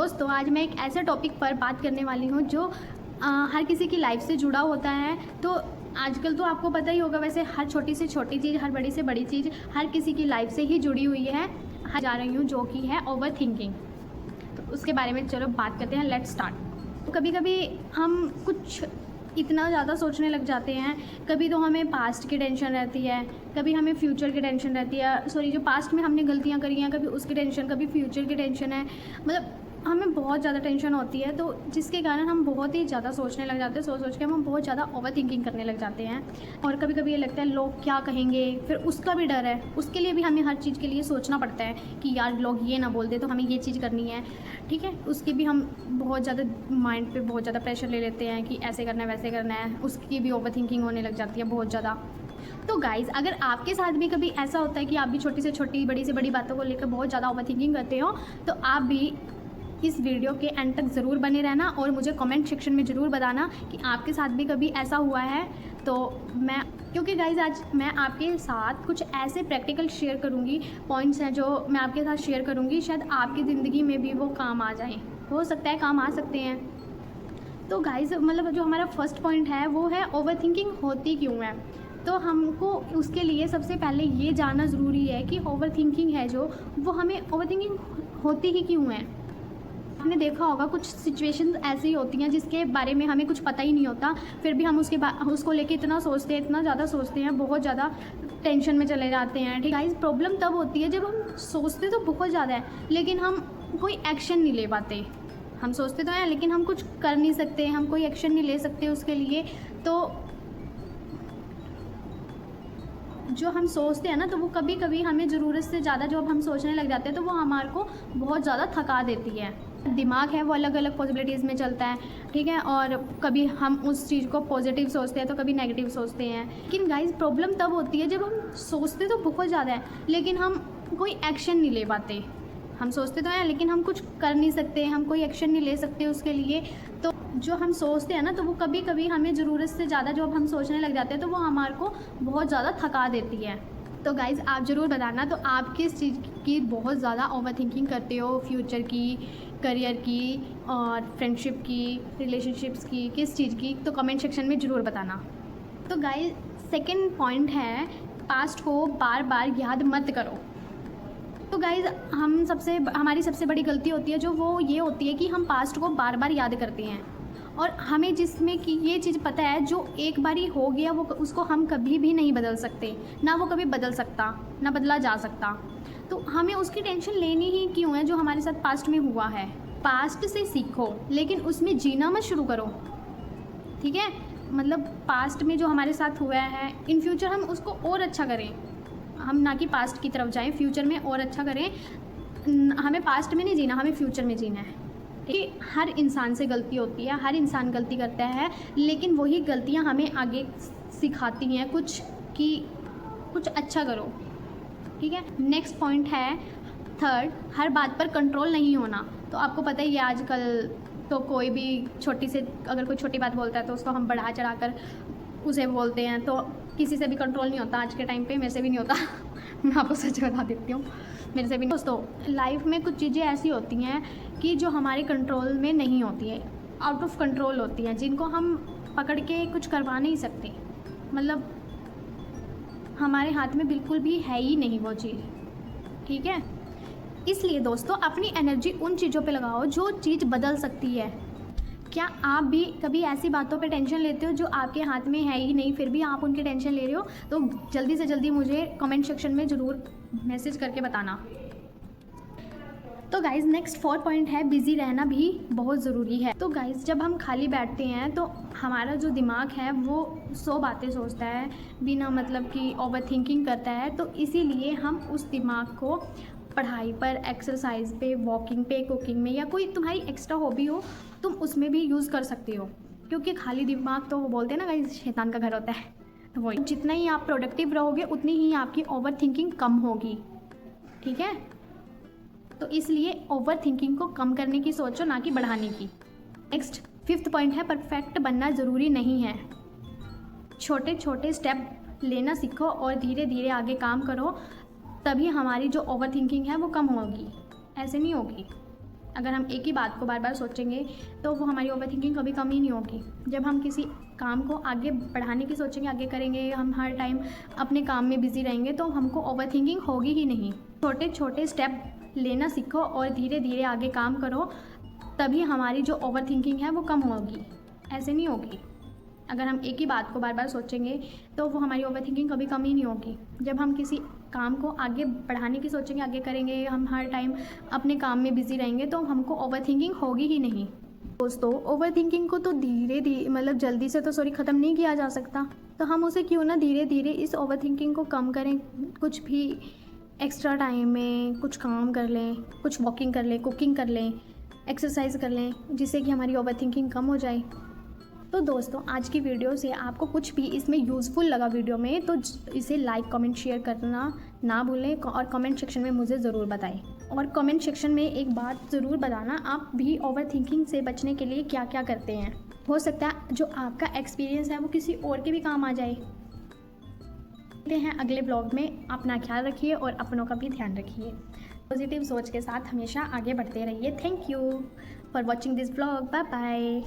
दोस्तों, आज मैं एक ऐसे टॉपिक पर बात करने वाली हूँ जो हर किसी की लाइफ से जुड़ा होता है। तो आजकल तो आपको पता ही होगा, वैसे हर छोटी से छोटी चीज़, हर बड़ी से बड़ी चीज़ हर किसी की लाइफ से ही जुड़ी हुई है। जा रही हूँ जो कि है ओवर थिंकिंग। तो उसके बारे में चलो बात करते हैं, लेट्स स्टार्ट। कभी कभी हम कुछ इतना ज़्यादा सोचने लग जाते हैं। कभी तो हमें पास्ट की टेंशन रहती है, कभी हमें फ्यूचर की टेंशन रहती है। सॉरी, जो पास्ट में हमने गलतियाँ करी हैं, कभी उसकी टेंशन, कभी फ्यूचर की टेंशन है। मतलब हमें बहुत ज़्यादा टेंशन होती है, तो जिसके कारण हम बहुत ही ज़्यादा सोचने लग जाते हैं। सोच के हम बहुत ज़्यादा ओवर थिंकिंग करने लग जाते हैं। और कभी कभी ये लगता है लोग क्या कहेंगे, फिर उसका भी डर है। उसके लिए भी हमें हर चीज़ के लिए सोचना पड़ता है कि यार लोग ये ना बोल दे तो हमें ये चीज़ करनी है, ठीक है। उसकी भी हम बहुत ज़्यादा माइंड पे बहुत ज़्यादा प्रेशर ले लेते हैं कि ऐसे करना है, वैसे करना है। उसकी भी ओवर थिंकिंग होने लग जाती है बहुत ज़्यादा। तो गाइज़, अगर आपके साथ भी कभी ऐसा होता है कि आप भी छोटी से छोटी, बड़ी से बड़ी बातों को लेकर बहुत ज़्यादा ओवर थिंकिंग करते हो, तो आप भी इस वीडियो के एंड तक ज़रूर बने रहना और मुझे कमेंट सेक्शन में ज़रूर बताना कि आपके साथ भी कभी ऐसा हुआ है। तो क्योंकि गाइज़ आज मैं आपके साथ कुछ ऐसे प्रैक्टिकल शेयर करूँगी, पॉइंट्स हैं जो मैं आपके साथ शेयर करूँगी, शायद आपकी ज़िंदगी में भी वो काम आ जाएँ। हो सकता है काम आ सकते हैं। तो गाइज़, मतलब जो हमारा फर्स्ट पॉइंट है वो है ओवर थिंकिंग होती क्यों है। तो हमको उसके लिए सबसे पहले ये जानना ज़रूरी है कि ओवर थिंकिंग है जो, वो हमें ओवर थिंकिंग होती ही क्यों है। आपने देखा होगा कुछ सिचुएशंस ऐसी होती हैं जिसके बारे में हमें कुछ पता ही नहीं होता, फिर भी हम उसको लेके इतना सोचते हैं, इतना ज़्यादा सोचते हैं, बहुत ज़्यादा टेंशन में चले जाते हैं। ठीक गाइस, प्रॉब्लम तब होती है जब हम सोचते तो बहुत ज़्यादा है लेकिन हम कोई एक्शन नहीं ले पाते। हम सोचते तो हैं लेकिन हम कुछ कर नहीं सकते, हम कोई एक्शन नहीं ले सकते उसके लिए। तो जो हम सोचते हैं ना, तो वो कभी कभी हमें ज़रूरत से ज़्यादा जो हम सोचने लग जाते हैं तो वो हमारे को बहुत ज़्यादा थका देती है। दिमाग है वो अलग अलग पॉसिबिलिटीज़ में चलता है, ठीक है। और कभी हम उस चीज़ को पॉजिटिव सोचते हैं तो कभी नेगेटिव सोचते हैं। लेकिन गाइस, प्रॉब्लम तब होती है जब हम सोचते तो बहुत ज़्यादा है लेकिन हम कोई एक्शन नहीं ले पाते। हम सोचते तो हैं लेकिन हम कुछ कर नहीं सकते, हम कोई एक्शन नहीं ले सकते उसके लिए। तो जो हम सोचते हैं ना, तो वो कभी कभी हमें ज़रूरत से ज़्यादा जो हम सोचने लग जाते हैं तो वो हमारे को बहुत ज़्यादा थका देती है। तो गाइज़, आप ज़रूर बताना, तो आप किस चीज़ की बहुत ज़्यादा ओवर थिंकिंग करते हो, फ्यूचर की, करियर की और फ्रेंडशिप की, रिलेशनशिप्स की, किस चीज़ की? तो कमेंट सेक्शन में ज़रूर बताना। तो गाइज़, सेकंड पॉइंट है पास्ट को बार बार याद मत करो। तो गाइज़, हमारी सबसे बड़ी गलती होती है जो, वो ये होती है कि हम पास्ट को बार बार याद करते हैं और हमें जिसमें कि ये चीज़ पता है जो एक बारी हो गया वो उसको हम कभी भी नहीं बदल सकते, ना वो कभी बदल सकता, ना बदला जा सकता। तो हमें उसकी टेंशन लेनी ही क्यों है जो हमारे साथ पास्ट में हुआ है। पास्ट से सीखो लेकिन उसमें जीना मत शुरू करो, ठीक है। मतलब पास्ट में जो हमारे साथ हुआ है, इन फ्यूचर हम उसको और अच्छा करें। हम ना कि पास्ट की तरफ जाएं, फ्यूचर में और अच्छा करें। हमें पास्ट में नहीं जीना, हमें फ्यूचर में जीना है। कि हर इंसान से गलती होती है, हर इंसान गलती करता है, लेकिन वही गलतियां हमें आगे सिखाती हैं कुछ, कि कुछ अच्छा करो, ठीक है। नेक्स्ट पॉइंट है थर्ड, हर बात पर कंट्रोल नहीं होना। तो आपको पता ही है आजकल तो कोई भी छोटी से, अगर कोई छोटी बात बोलता है तो उसको हम बढ़ा चढ़ा कर उसे बोलते हैं। तो किसी से भी कंट्रोल नहीं होता आज के टाइम पे, मेरे से भी नहीं होता मैं आपको सच बता देती हूँ, मेरे से भी नहीं। दोस्तों, लाइफ में कुछ चीज़ें ऐसी होती हैं कि जो हमारे कंट्रोल में नहीं होती है, आउट ऑफ कंट्रोल होती हैं, जिनको हम पकड़ के कुछ करवा नहीं सकते। मतलब हमारे हाथ में बिल्कुल भी है ही नहीं वो चीज़, ठीक है। इसलिए दोस्तों, अपनी एनर्जी उन चीज़ों पे लगाओ जो चीज़ बदल सकती है। क्या आप भी कभी ऐसी बातों पे टेंशन लेते हो जो आपके हाथ में है ही नहीं, फिर भी आप उनकी टेंशन ले रहे हो? तो जल्दी से जल्दी मुझे कमेंट सेक्शन में ज़रूर मैसेज करके बताना। तो गाइज़, नेक्स्ट 4 पॉइंट है बिज़ी रहना भी बहुत ज़रूरी है। तो गाइज़, जब हम खाली बैठते हैं तो हमारा जो दिमाग है वो 100 बातें सोचता है, बिना मतलब कि ओवर थिंकिंग करता है। तो इसीलिए हम उस दिमाग को पढ़ाई पर, एक्सरसाइज पे, वॉकिंग पे, कुकिंग में, या कोई तुम्हारी एक्स्ट्रा हॉबी हो तुम उसमें भी यूज़ कर सकते हो। क्योंकि खाली दिमाग तो वो बोलते हैं ना गाइस, शैतान का घर होता है। तो वही, जितना ही आप प्रोडक्टिव रहोगे उतनी ही आपकी ओवर थिंकिंग कम होगी, ठीक है। तो इसलिए ओवर थिंकिंग को कम करने की सोचो, ना कि बढ़ाने की। नेक्स्ट 5th पॉइंट है परफेक्ट बनना ज़रूरी नहीं है। छोटे छोटे स्टेप लेना सीखो और धीरे धीरे आगे काम करो, तभी हमारी जो ओवर थिंकिंग है वो कम होगी, ऐसे नहीं होगी। अगर हम एक ही बात को बार बार सोचेंगे तो वो हमारी ओवर थिंकिंग कभी कम ही नहीं होगी। जब हम किसी काम को आगे बढ़ाने की सोचेंगे, आगे करेंगे, हम हर टाइम अपने काम में बिज़ी रहेंगे तो हमको ओवर थिंकिंग होगी ही नहीं। छोटे छोटे स्टेप लेना सीखो और धीरे धीरे आगे काम करो, तभी हमारी जो ओवर थिंकिंग है वो कम होगी, ऐसे नहीं होगी। अगर हम एक ही बात को बार बार सोचेंगे तो वो हमारी ओवर थिंकिंग कभी कम ही नहीं होगी। जब हम किसी काम को आगे बढ़ाने की सोचेंगे, आगे करेंगे, हम हर टाइम अपने काम में बिज़ी रहेंगे तो हमको ओवर थिंकिंग होगी ही नहीं। दोस्तों, ओवर थिंकिंग को तो धीरे धीरे मतलब जल्दी से तो ख़त्म नहीं किया जा सकता, तो हम उसे क्यों ना धीरे धीरे इस ओवर थिंकिंग को कम करें। कुछ भी एक्स्ट्रा टाइम में कुछ काम कर लें, कुछ वॉकिंग कर लें, कुकिंग कर लें, एक्सरसाइज कर लें, जिससे कि हमारी ओवर थिंकिंग कम हो जाए। तो दोस्तों, आज की वीडियो से आपको कुछ भी इसमें यूज़फुल लगा वीडियो में तो इसे लाइक, कमेंट, शेयर करना ना भूलें और कमेंट सेक्शन में मुझे ज़रूर बताएं। और कमेंट सेक्शन में एक बात ज़रूर बताना, आप भी ओवर थिंकिंग से बचने के लिए क्या क्या करते हैं। हो सकता है जो आपका एक्सपीरियंस है वो किसी और के भी काम आ जाए। मिलते हैं अगले ब्लॉग में। अपना ख्याल रखिए और अपनों का भी ध्यान रखिए। पॉजिटिव सोच के साथ हमेशा आगे बढ़ते रहिए। Thank you for watching this blog. Bye bye.